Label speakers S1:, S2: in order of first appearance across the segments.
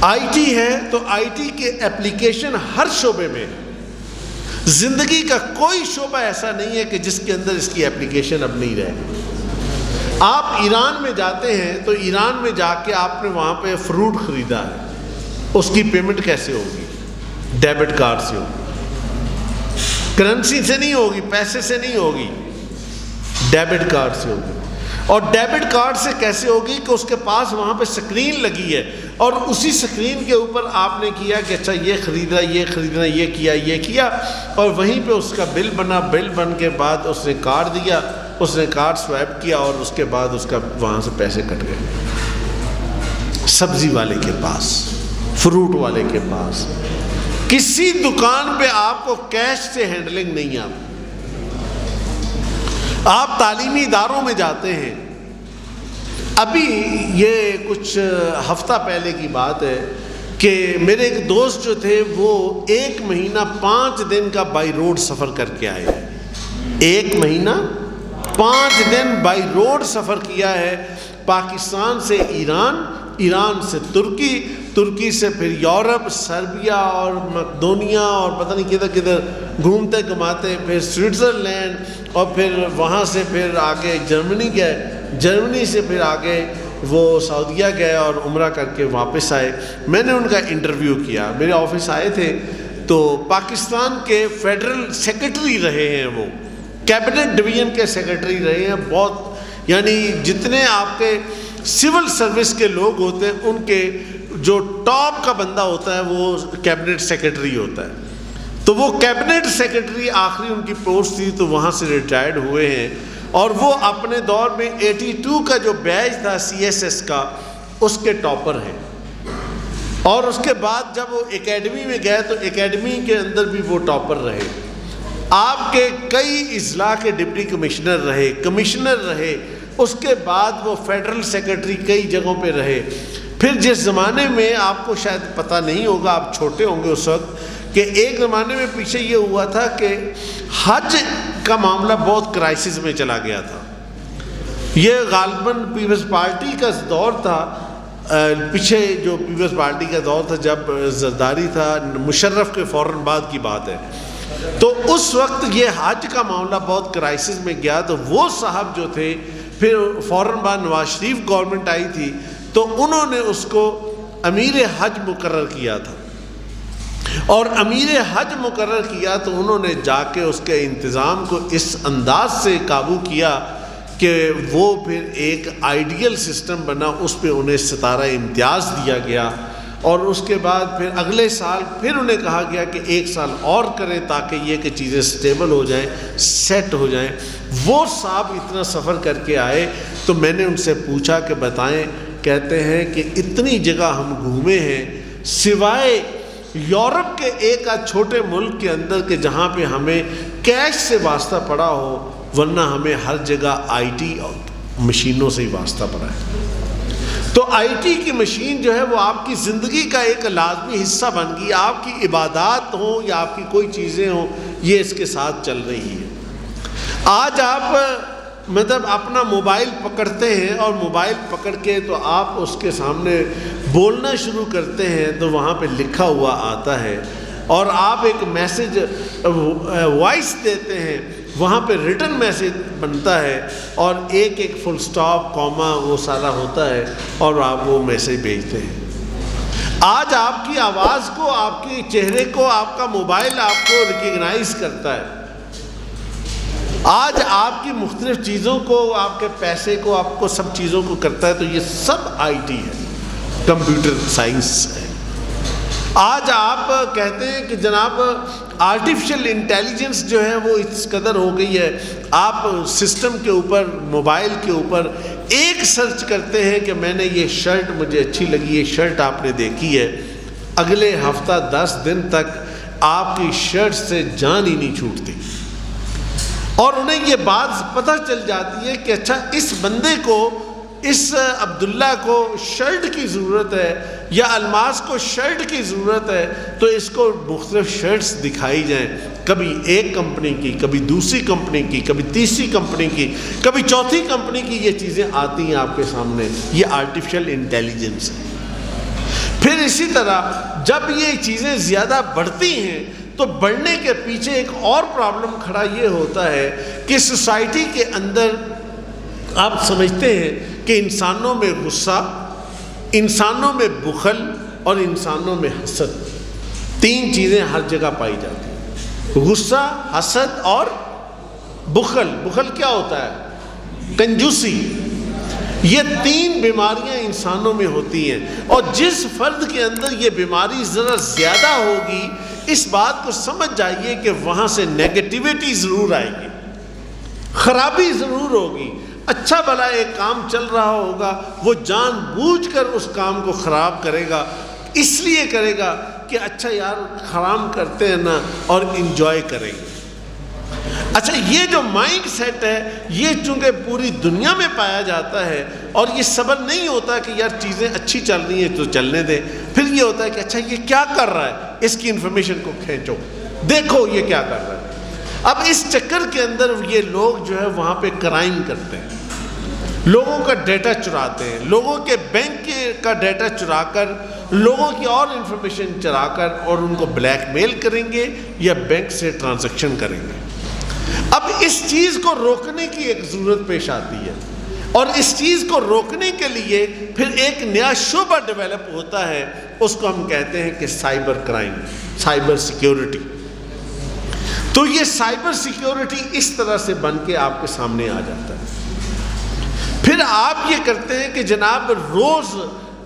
S1: I T ہے تو I T کے اپلیکیشن ہر شعبے میں، زندگی کا کوئی شعبہ ایسا نہیں ہے کہ جس کے اندر اس کی اپلیکیشن اب نہیں رہے۔ آپ ایران میں جاتے ہیں تو ایران میں جا کے آپ نے وہاں پہ فروٹ خریدا ہے، اس کی پیمنٹ کیسے ہوگی؟ ڈیبٹ کارڈ سے ہوگی، کرنسی سے نہیں ہوگی، پیسے سے نہیں ہوگی، ڈیبٹ کارڈ سے ہوگی۔ اور ڈیبٹ کارڈ سے کیسے ہوگی کہ اس کے پاس وہاں پہ سکرین لگی ہے، اور اسی سکرین کے اوپر آپ نے کیا کہ اچھا یہ خریدنا، یہ خریدنا، یہ کیا، اور وہیں پہ اس کا بل بنا، بل بن کے بعد اس نے کارڈ دیا، اس نے کارڈ سوائپ کیا، اور اس کے بعد اس کا وہاں سے پیسے کٹ گئے۔ سبزی والے کے پاس، فروٹ والے کے پاس، کسی دکان پہ آپ کو کیش سے ہینڈلنگ نہیں آتی۔ آپ تعلیمی اداروں میں جاتے ہیں، ابھی یہ کچھ ہفتہ پہلے کی بات ہے کہ میرے ایک دوست جو تھے وہ 1 مہینہ 5 دن کا بائی روڈ سفر کر کے آئے ہیں۔ 1 مہینہ 5 دن بائی روڈ سفر کیا ہے، پاکستان سے ایران، ایران سے ترکی، ترکی سے پھر یورپ، سربیا اور مقدونیہ اور پتہ نہیں کدھر کدھر گھومتے گھماتے، پھر سوئٹزرلینڈ، اور پھر وہاں سے پھر آگے جرمنی گئے، جرمنی سے پھر آگے وہ سعودیہ گئے اور عمرہ کر کے واپس آئے۔ میں نے ان کا انٹرویو کیا، میرے آفس آئے تھے، تو پاکستان کے فیڈرل سیکرٹری رہے ہیں، وہ کیبنٹ ڈویژن کے سیکرٹری رہے ہیں، بہت یعنی جتنے آپ کے سول سروس کے لوگ ہوتے ہیں ان کے جو ٹاپ کا بندہ ہوتا ہے وہ کیبنٹ سیکرٹری ہوتا ہے۔ تو وہ کیبنٹ سیکرٹری آخری ان کی پوسٹ تھی، تو وہاں سے ریٹائرڈ ہوئے ہیں، اور وہ اپنے دور میں 82 کا جو بیچ تھا CSS کا، اس کے ٹاپر ہیں۔ اور اس کے بعد جب وہ اکیڈمی میں گئے تو اکیڈمی کے اندر بھی وہ ٹاپر رہے۔ آپ کے کئی اضلاع کے ڈپٹی کمشنر رہے، کمشنر رہے، اس کے بعد وہ فیڈرل سیکرٹری کئی جگہوں پہ رہے۔ پھر جس زمانے میں آپ کو شاید پتہ نہیں ہوگا، آپ چھوٹے ہوں گے اس وقت، کہ ایک زمانے میں پیچھے یہ ہوا تھا کہ حج کا معاملہ بہت کرائسس میں چلا گیا تھا۔ یہ غالباً پیپلز پارٹی کا دور تھا، پیچھے جو پیپلز پارٹی کا دور تھا جب زرداری تھا، مشرف کے فوراً بعد کی بات ہے، تو اس وقت یہ حج کا معاملہ بہت کرائسس میں گیا۔ تو وہ صاحب جو تھے، پھر فوراً بعد نواز شریف گورنمنٹ آئی تھی، تو انہوں نے اس کو امیر حج مقرر کیا تھا، اور امیر حج مقرر کیا تو انہوں نے جا کے اس کے انتظام کو اس انداز سے قابو کیا کہ وہ پھر ایک آئیڈیل سسٹم بنا، اس پہ انہیں ستارہ امتیاز دیا گیا، اور اس کے بعد پھر اگلے سال پھر انہیں کہا گیا کہ 1 سال اور کریں تاکہ یہ کہ چیزیں سٹیبل ہو جائیں، سیٹ ہو جائیں۔ وہ صاحب اتنا سفر کر کے آئے، تو میں نے ان سے پوچھا کہ بتائیں، کہتے ہیں کہ اتنی جگہ ہم گھومے ہیں سوائے یورپ کے ایک آدھ چھوٹے ملک کے اندر کہ جہاں پہ ہمیں کیش سے واسطہ پڑا ہو، ورنہ ہمیں ہر جگہ آئی ٹی مشینوں سے ہی واسطہ پڑا ہے۔ تو آئی ٹی کی مشین جو ہے وہ آپ کی زندگی کا ایک لازمی حصہ بن گئی، آپ کی عبادات ہوں یا آپ کی کوئی چیزیں ہوں، یہ اس کے ساتھ چل رہی ہے۔ آج آپ مطلب اپنا موبائل پکڑتے ہیں، اور موبائل پکڑ کے تو آپ اس کے سامنے بولنا شروع کرتے ہیں تو وہاں پہ لکھا ہوا آتا ہے، اور آپ ایک میسج وائس دیتے ہیں، وہاں پہ ریٹن میسج بنتا ہے، اور ایک ایک فل سٹاپ کوما وہ سارا ہوتا ہے، اور آپ وہ میسج بھیجتے ہیں۔ آج آپ کی آواز کو، آپ کے چہرے کو آپ کا موبائل آپ کو ریکگنائز کرتا ہے۔ آج آپ کی مختلف چیزوں کو، آپ کے پیسے کو، آپ کو سب چیزوں کو کرتا ہے، تو یہ سب آئی ٹی ہے، کمپیوٹر سائنس ہے۔ آج آپ کہتے ہیں کہ جناب آرٹیفیشل انٹیلیجنس جو ہے وہ اس قدر ہو گئی ہے، آپ سسٹم کے اوپر، موبائل کے اوپر ایک سرچ کرتے ہیں کہ میں نے یہ شرٹ مجھے اچھی لگی، یہ شرٹ آپ نے دیکھی ہے، اگلے ہفتہ 10 دن تک آپ کی شرٹ سے جان ہی نہیں چھوٹتی، اور انہیں یہ بات پتہ چل جاتی ہے کہ اچھا اس بندے کو، اس عبداللہ کو شرٹ کی ضرورت ہے، یا الماس کو شرٹ کی ضرورت ہے، تو اس کو مختلف شرٹس دکھائی جائیں، کبھی ایک کمپنی کی، کبھی دوسری کمپنی کی، کبھی تیسری کمپنی کی، کبھی چوتھی کمپنی کی، یہ چیزیں آتی ہیں آپ کے سامنے۔ یہ آرٹیفیشل انٹیلیجنس ہے۔ پھر اسی طرح جب یہ چیزیں زیادہ بڑھتی ہیں تو بڑھنے کے پیچھے ایک اور پرابلم کھڑا یہ ہوتا ہے کہ سوسائٹی کے اندر آپ سمجھتے ہیں کہ انسانوں میں غصہ، انسانوں میں بخل اور انسانوں میں حسد، 3 چیزیں ہر جگہ پائی جاتی ہیں، غصہ، حسد اور بخل۔ بخل کیا ہوتا ہے؟ کنجوسی۔ یہ 3 بیماریاں انسانوں میں ہوتی ہیں، اور جس فرد کے اندر یہ بیماری ذرا زیادہ ہوگی، اس بات کو سمجھ جائیے کہ وہاں سے نیگیٹیوٹی ضرور آئے گی، خرابی ضرور ہوگی۔ اچھا بھلا ایک کام چل رہا ہوگا، وہ جان بوجھ کر اس کام کو خراب کرے گا، اس لیے کرے گا کہ اچھا یار حرام کرتے ہیں نا، اور انجوائے کریں گے۔ اچھا، یہ جو مائنڈ سیٹ ہے یہ چونکہ پوری دنیا میں پایا جاتا ہے، اور یہ صبر نہیں ہوتا کہ یار چیزیں اچھی چل رہی ہیں تو چلنے دیں، پھر یہ ہوتا ہے کہ اچھا یہ کیا کر رہا ہے، اس کی انفارمیشن کو کھینچو، دیکھو یہ کیا کر رہا ہے۔ اب اس چکر کے اندر یہ لوگ جو ہے وہاں پہ کرائم کرتے ہیں، لوگوں کا ڈیٹا چراتے ہیں، لوگوں کے بینک کا ڈیٹا چرا کر، لوگوں کی اور انفارمیشن چرا کر، اور ان کو بلیک میل کریں گے یا بینک سے ٹرانزیکشن کریں گے۔ اب اس چیز کو روکنے کی ایک ضرورت پیش آتی ہے، اور اس چیز کو روکنے کے لیے پھر ایک نیا شعبہ ڈیولپ ہوتا ہے، اس کو ہم کہتے ہیں کہ سائبر کرائم، سائبر سیکیورٹی۔ تو یہ سائبر سیکیورٹی اس طرح سے بن کے آپ کے سامنے آ جاتا ہے۔ پھر آپ یہ کرتے ہیں کہ جناب روز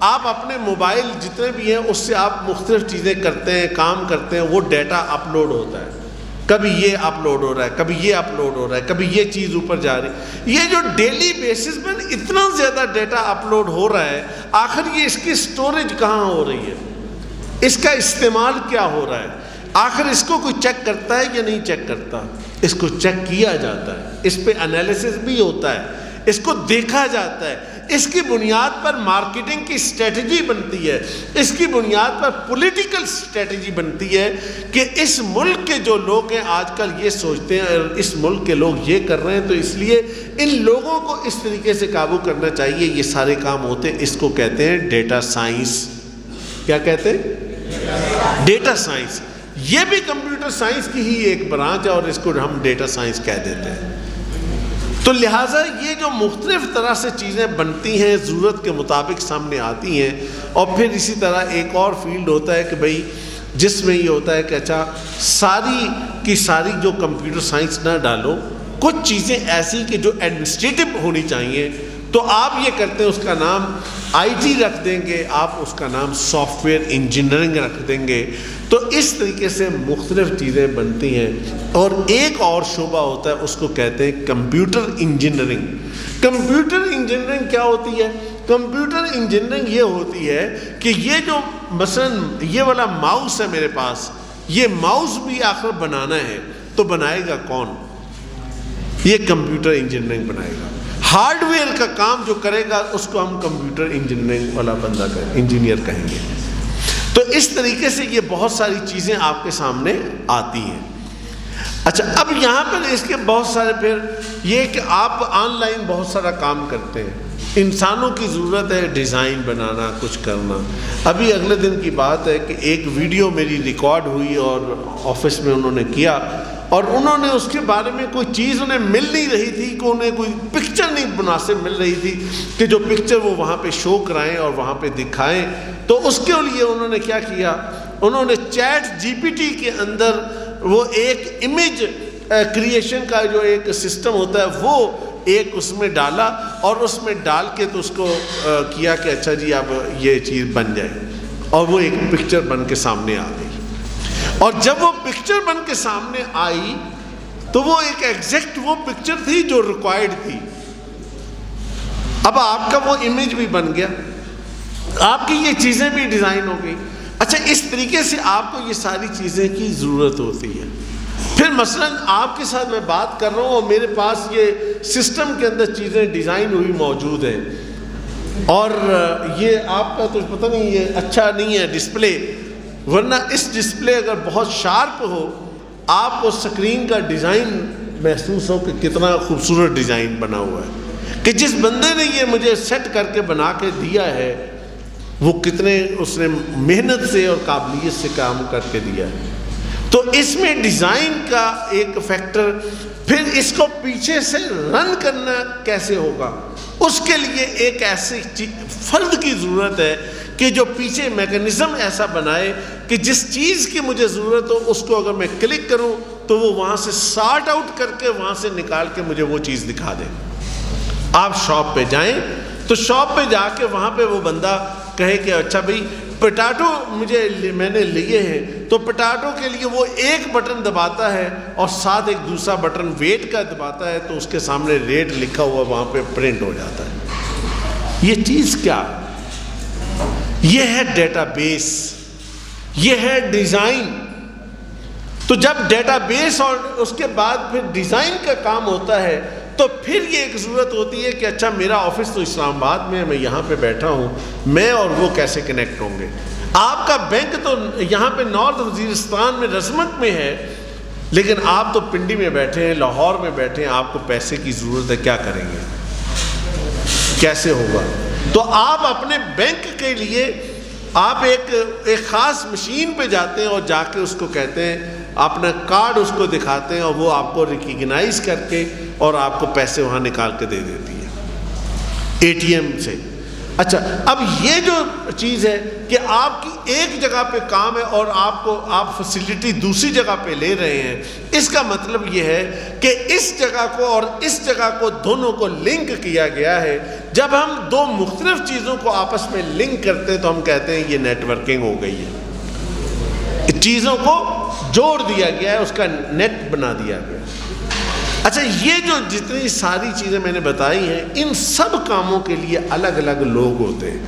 S1: آپ اپنے موبائل جتنے بھی ہیں اس سے آپ مختلف چیزیں کرتے ہیں، کام کرتے ہیں، وہ ڈیٹا اپلوڈ ہوتا ہے، کبھی یہ اپلوڈ ہو رہا ہے، کبھی یہ اپلوڈ ہو رہا ہے، کبھی یہ چیز اوپر جا رہی ہے۔ یہ جو ڈیلی بیسس پر اتنا زیادہ ڈیٹا اپلوڈ ہو رہا ہے، آخر یہ اس کی سٹوریج کہاں ہو رہی ہے، اس کا استعمال کیا ہو رہا ہے، آخر اس کو کوئی چیک کرتا ہے یا نہیں چیک کرتا؟ اس کو چیک کیا جاتا ہے، اس پہ انالیسس بھی ہوتا ہے، اس کو دیکھا جاتا ہے، اس کی بنیاد پر مارکیٹنگ کی اسٹریٹجی بنتی ہے، اس کی بنیاد پر پولیٹیکل اسٹریٹجی بنتی ہے کہ اس ملک کے جو لوگ ہیں آج کل یہ سوچتے ہیں اور اس ملک کے لوگ یہ کر رہے ہیں، تو اس لیے ان لوگوں کو اس طریقے سے قابو کرنا چاہیے۔ یہ سارے کام ہوتے ہیں، اس کو کہتے ہیں ڈیٹا سائنس۔ کیا کہتے ہیں؟ Data science. یہ بھی کمپیوٹر سائنس کی ہی ایک برانچ ہے، اور اس کو ہم ڈیٹا سائنس کہہ دیتے ہیں۔ تو لہٰذا یہ جو مختلف طرح سے چیزیں بنتی ہیں، ضرورت کے مطابق سامنے آتی ہیں، اور پھر اسی طرح ایک اور فیلڈ ہوتا ہے کہ بھئی جس میں یہ ہوتا ہے کہ اچھا ساری کی ساری جو کمپیوٹر سائنس نہ ڈالو، کچھ چیزیں ایسی کہ جو ایڈمنسٹریٹو ہونی چاہیے، تو آپ یہ کرتے ہیں اس کا نام آئی ٹی رکھ دیں گے، آپ اس کا نام سافٹ ویئر انجینئرنگ رکھ دیں گے۔ تو اس طریقے سے مختلف چیزیں بنتی ہیں، اور ایک اور شعبہ ہوتا ہے، اس کو کہتے ہیں کمپیوٹر انجینئرنگ۔ کمپیوٹر انجینئرنگ کیا ہوتی ہے؟ کمپیوٹر انجینئرنگ یہ ہوتی ہے کہ یہ جو مثلاً یہ والا ماؤس ہے میرے پاس، یہ ماؤس بھی آخر بنانا ہے، تو بنائے گا کون؟ یہ کمپیوٹر انجینئرنگ بنائے گا۔ ہارڈ ویئر کا کام جو کرے گا اس کو ہم کمپیوٹر انجینئرنگ والا بندہ انجینئر کہیں گے۔ تو اس طریقے سے یہ بہت ساری چیزیں آپ کے سامنے آتی ہیں۔ اچھا، اب یہاں پر اس کے بہت سارے پھر یہ کہ آپ آن لائن بہت سارا کام کرتے ہیں، انسانوں کی ضرورت ہے ڈیزائن بنانا، کچھ کرنا۔ ابھی اگلے دن کی بات ہے کہ ایک ویڈیو میری ریکارڈ ہوئی اور آفس میں انہوں نے کیا، اور انہوں نے اس کے بارے میں کوئی چیز انہیں مل نہیں رہی تھی، کہ انہیں کوئی پکچر نہیں مناسب مل رہی تھی کہ جو پکچر وہ وہاں پہ شو کرائیں اور وہاں پہ دکھائیں۔ تو اس کے لیے انہوں نے کیا کیا، انہوں نے چیٹ جی پی ٹی کے اندر وہ ایک امیج کریشن کا جو ایک سسٹم ہوتا ہے وہ ایک اس میں ڈالا، اور اس میں ڈال کے تو اس کو کیا کہ اچھا جی اب یہ چیز بن جائے، اور وہ ایک پکچر بن کے سامنے آ گئی۔ اور جب وہ پکچر بن کے سامنے آئی تو وہ ایک ایگزیکٹ وہ پکچر تھی جو ریکوائرڈ تھی۔ اب آپ کا وہ امیج بھی بن گیا، آپ کی یہ چیزیں بھی ڈیزائن ہو گئی۔ اچھا، اس طریقے سے آپ کو یہ ساری چیزیں کی ضرورت ہوتی ہے۔ پھر مثلاً آپ کے ساتھ میں بات کر رہا ہوں اور میرے پاس یہ سسٹم کے اندر چیزیں ڈیزائن ہوئی موجود ہیں، اور یہ آپ کا تو پتہ نہیں یہ اچھا نہیں ہے ڈسپلے، ورنہ اس ڈسپلے اگر بہت شارپ ہو، آپ کو سکرین کا ڈیزائن محسوس ہو کہ کتنا خوبصورت ڈیزائن بنا ہوا ہے، کہ جس بندے نے یہ مجھے سیٹ کر کے بنا کے دیا ہے وہ کتنے اس نے محنت سے اور قابلیت سے کام کر کے دیا ہے۔ تو اس میں ڈیزائن کا ایک فیکٹر، پھر اس کو پیچھے سے رن کرنا کیسے ہوگا، اس کے لیے ایک ایسی فرد کی ضرورت ہے کہ جو پیچھے میکانزم ایسا بنائے کہ جس چیز کی مجھے ضرورت ہو اس کو اگر میں کلک کروں تو وہ وہاں سے سارٹ آؤٹ کر کے وہاں سے نکال کے مجھے وہ چیز دکھا دے۔ آپ شاپ پہ جائیں تو شاپ پہ جا کے وہاں پہ وہ بندہ کہے کہ اچھا بھئی پٹاٹو میں نے لیے ہیں، تو پٹاٹو کے لیے وہ ایک بٹن دباتا ہے اور ساتھ ایک دوسرا بٹن ویٹ کا دباتا ہے، تو اس کے سامنے ریٹ لکھا ہوا وہاں پہ پرنٹ ہو جاتا ہے۔ یہ چیز کیا؟ یہ ہے ڈیٹا بیس، یہ ہے ڈیزائن۔ تو جب ڈیٹا بیس اور اس کے بعد پھر ڈیزائن کا کام ہوتا ہے تو پھر یہ ایک ضرورت ہوتی ہے کہ اچھا میرا آفس تو اسلام آباد میں ہے، میں یہاں پہ بیٹھا ہوں، میں اور وہ کیسے کنیکٹ ہوں گے؟ آپ کا بینک تو یہاں پہ نارتھ وزیرستان میں رزمک میں ہے، لیکن آپ تو پنڈی میں بیٹھے ہیں، لاہور میں بیٹھے ہیں، آپ کو پیسے کی ضرورت ہے، کیا کریں گے؟ کیسے ہوگا؟ تو آپ اپنے بینک کے لیے آپ ایک خاص مشین پہ جاتے ہیں اور جا کے اس کو کہتے ہیں، اپنا کارڈ اس کو دکھاتے ہیں اور وہ آپ کو ریکگنائز کر کے اور آپ کو پیسے وہاں نکال کے دے دیتی ہے اے ٹی ایم سے۔ اچھا، اب یہ جو چیز ہے کہ آپ کی ایک جگہ پہ کام ہے اور آپ فیسلٹی دوسری جگہ پہ لے رہے ہیں، اس کا مطلب یہ ہے کہ اس جگہ کو اور اس جگہ کو دونوں کو لنک کیا گیا ہے۔ جب ہم دو مختلف چیزوں کو آپس میں لنک کرتے ہیں تو ہم کہتے ہیں یہ نیٹ ورکنگ ہو گئی ہے، چیزوں کو جوڑ دیا گیا ہے، اس کا نیٹ بنا دیا گیا۔ اچھا، یہ جو جتنی ساری چیزیں میں نے بتائی ہیں، ان سب کاموں کے لیے الگ الگ لوگ ہوتے ہیں۔